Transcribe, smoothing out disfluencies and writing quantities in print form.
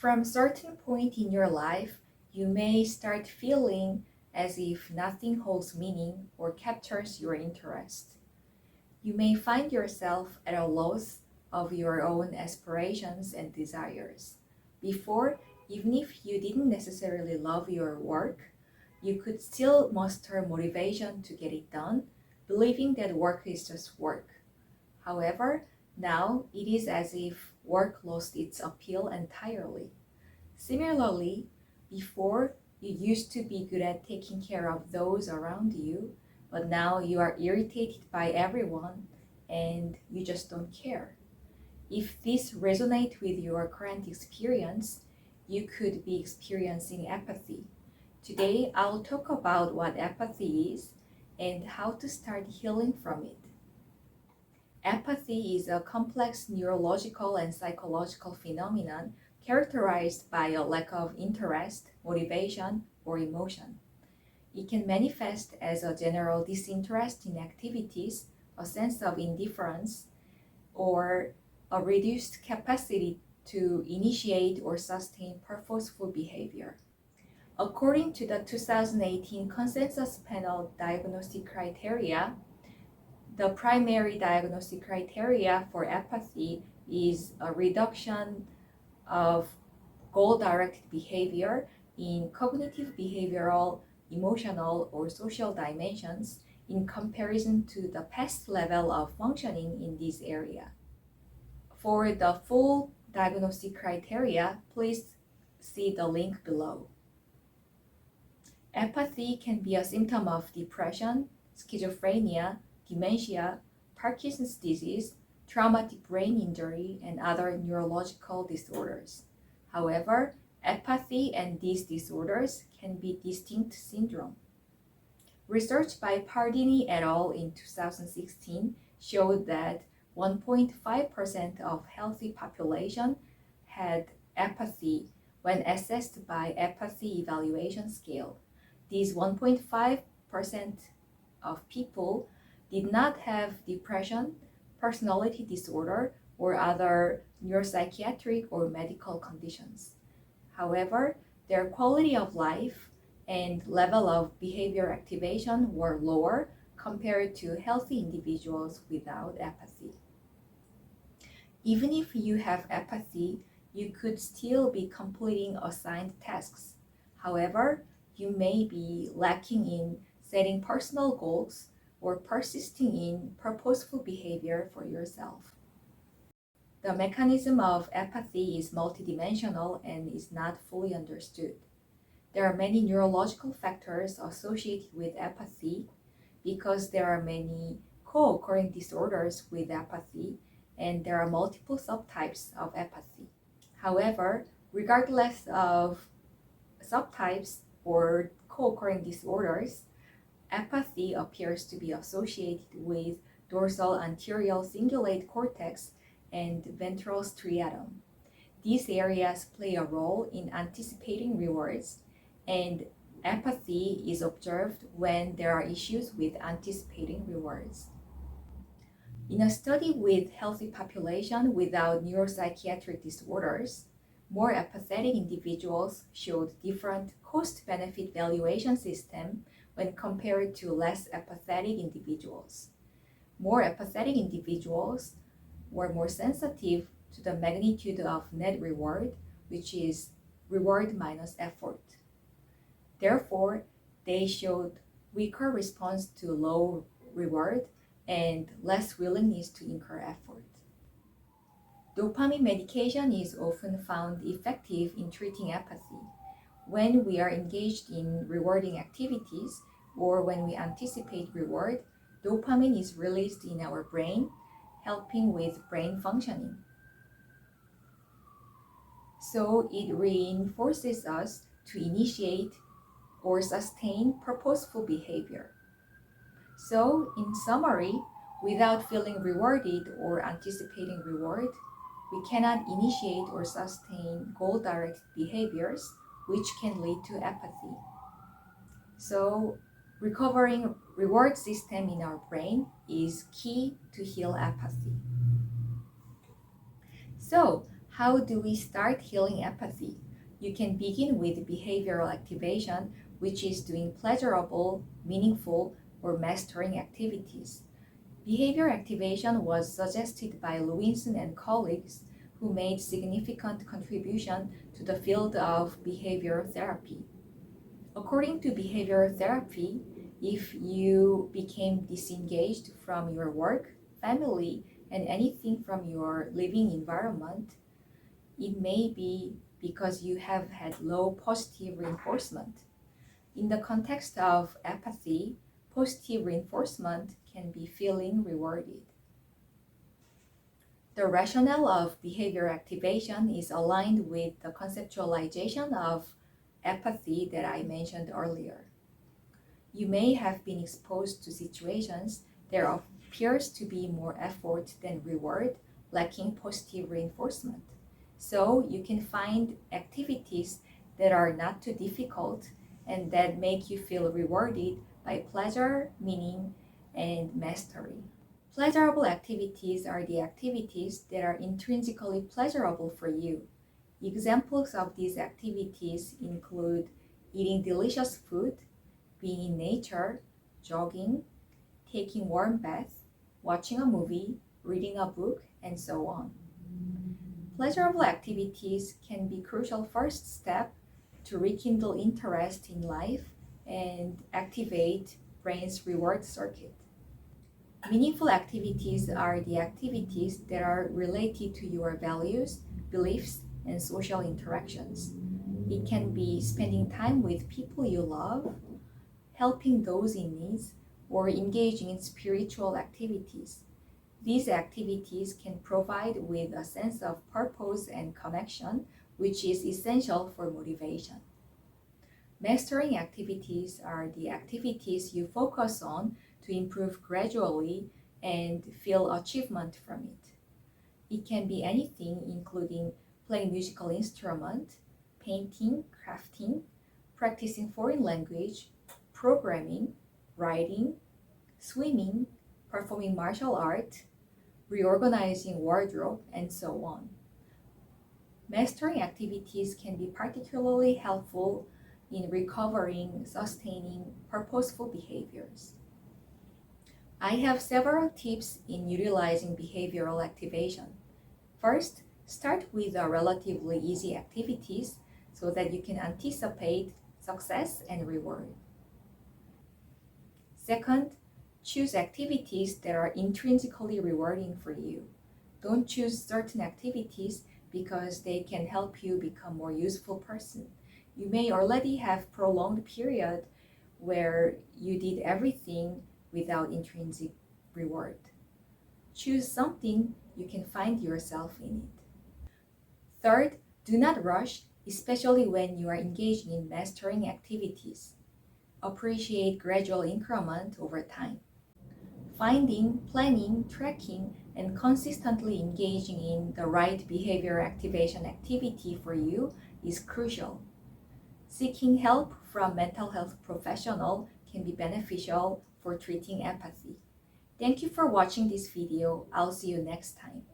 From a certain point in your life, you may start feeling as if nothing holds meaning or captures your interest. You may find yourself at a loss of your own aspirations and desires. Before, even if you didn't necessarily love your work, you could still muster motivation to get it done, believing that work is just work. However, now it is as if work lost its appeal entirely. Similarly, before you used to be good at taking care of those around you, but now you are irritated by everyone and you just don't care. If this resonates with your current experience, you could be experiencing apathy. Today, I'll talk about what apathy is and how to start healing from it. Apathy is a complex neurological and psychological phenomenon characterized by a lack of interest, motivation, or emotion. It can manifest as a general disinterest in activities, a sense of indifference, or a reduced capacity to initiate or sustain purposeful behavior. According to the 2018 Consensus Panel diagnostic criteria, the primary diagnostic criteria for apathy is a reduction of goal-directed behavior in cognitive, behavioral, emotional, or social dimensions in comparison to the past level of functioning in this area. For the full diagnostic criteria, please see the link below. Apathy can be a symptom of depression, schizophrenia, dementia, Parkinson's disease, traumatic brain injury, and other neurological disorders. However, apathy and these disorders can be distinct syndromes. Research by Pardini et al. In 2016 showed that 1.5% of healthy population had apathy when assessed by apathy evaluation scale. These 1.5% of people did not have depression, personality disorder, or other neuropsychiatric or medical conditions. However, their quality of life and level of behavior activation were lower compared to healthy individuals without apathy. Even if you have apathy, you could still be completing assigned tasks. However, you may be lacking in setting personal goals or persisting in purposeful behavior for yourself. The mechanism of apathy is multidimensional and is not fully understood. There are many neurological factors associated with apathy because there are many co-occurring disorders with apathy and there are multiple subtypes of apathy. However, regardless of subtypes or co-occurring disorders, apathy appears to be associated with dorsal anterior cingulate cortex and ventral striatum. These areas play a role in anticipating rewards, and apathy is observed when there are issues with anticipating rewards. In a study with healthy population without neuropsychiatric disorders, more apathetic individuals showed different cost-benefit valuation system when compared to less apathetic individuals. More apathetic individuals were more sensitive to the magnitude of net reward, which is reward minus effort. Therefore, they showed weaker response to low reward and less willingness to incur effort. Dopamine medication is often found effective in treating apathy. When we are engaged in rewarding activities or when we anticipate reward, dopamine is released in our brain, helping with brain functioning. So it reinforces us to initiate or sustain purposeful behavior. So, in summary, without feeling rewarded or anticipating reward, we cannot initiate or sustain goal-directed behaviors, which can lead to apathy. So, recovering reward system in our brain is key to heal apathy. So, How do we start healing apathy? You can begin with behavioral activation, which is doing pleasurable, meaningful, or mastering activities. Behavior activation was suggested by Lewinson and colleagues who made significant contribution to the field of behavioral therapy. According to behavioral therapy, if you became disengaged from your work, family, and anything from your living environment, it may be because you have had low positive reinforcement. In the context of apathy, positive reinforcement can be feeling rewarded. The rationale of behavior activation is aligned with the conceptualization of apathy that I mentioned earlier. You may have been exposed to situations there appears to be more effort than reward, lacking positive reinforcement. So you can find activities that are not too difficult and that make you feel rewarded by pleasure, meaning, and mastery. Pleasurable activities are the activities that are intrinsically pleasurable for you. Examples of these activities include eating delicious food, being in nature, jogging, taking warm baths, watching a movie, reading a book, and so on. Pleasurable activities can be crucial first step to rekindle interest in life and activate brain's reward circuit. Meaningful activities are the activities that are related to your values, beliefs, and social interactions. It can be spending time with people you love, helping those in need, or engaging in spiritual activities. These activities can provide with a sense of purpose and connection, which is essential for motivation. Mastering activities are the activities you focus on to improve gradually and feel achievement from it. It can be anything including playing musical instrument, painting, crafting, practicing foreign language, programming, writing, swimming, performing martial art, reorganizing wardrobe, and so on. Mastering activities can be particularly helpful in recovering, sustaining purposeful behaviors. I have several tips in utilizing behavioral activation. First, start with relatively easy activities so that you can anticipate success and reward. Second, choose activities that are intrinsically rewarding for you. Don't choose certain activities because they can help you become a more useful person. You may already have prolonged period where you did everything without intrinsic reward. Choose something you can find yourself in it. Third, do not rush, especially when you are engaging in mastering activities. Appreciate gradual increment over time. Finding, planning, tracking, and consistently engaging in the right behavior activation activity for you is crucial. Seeking help from mental health professional can be beneficial for treating apathy. Thank you for watching this video. I'll see you next time.